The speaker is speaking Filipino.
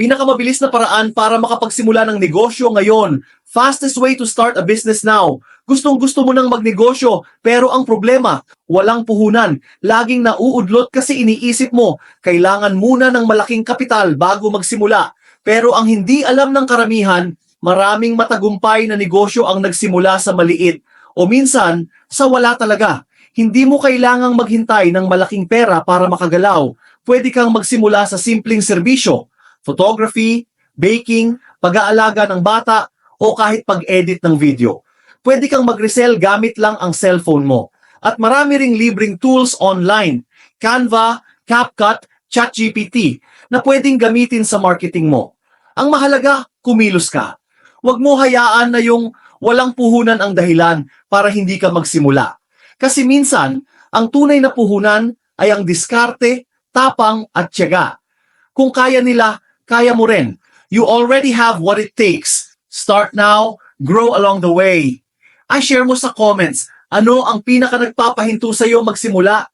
Pinakamabilis na paraan para makapagsimula ng negosyo ngayon. Fastest way to start a business now. Gustong-gusto mo nang magnegosyo, pero ang problema, walang puhunan. Laging nauudlot kasi iniisip mo, kailangan muna ng malaking kapital bago magsimula. Pero ang hindi alam ng karamihan, maraming matagumpay na negosyo ang nagsimula sa maliit. O minsan, sa wala talaga. Hindi mo kailangang maghintay ng malaking pera para makagalaw. Pwede kang magsimula sa simpleng serbisyo. Photography, baking, pag-aalaga ng bata, o kahit pag-edit ng video. Pwede kang mag-resell gamit lang ang cellphone mo. At marami ring libreng tools online, Canva, CapCut, ChatGPT, na pwedeng gamitin sa marketing mo. Ang mahalaga, kumilos ka. Huwag mo hayaan na yung walang puhunan ang dahilan para hindi ka magsimula. Kasi minsan, ang tunay na puhunan ay ang diskarte, tapang at tiyaga. Kung kaya nila, kaya mo rin. You already have what it takes. Start now, grow along the way. Share mo sa comments, ano ang pinaka nagpapahinto sa'yo magsimula?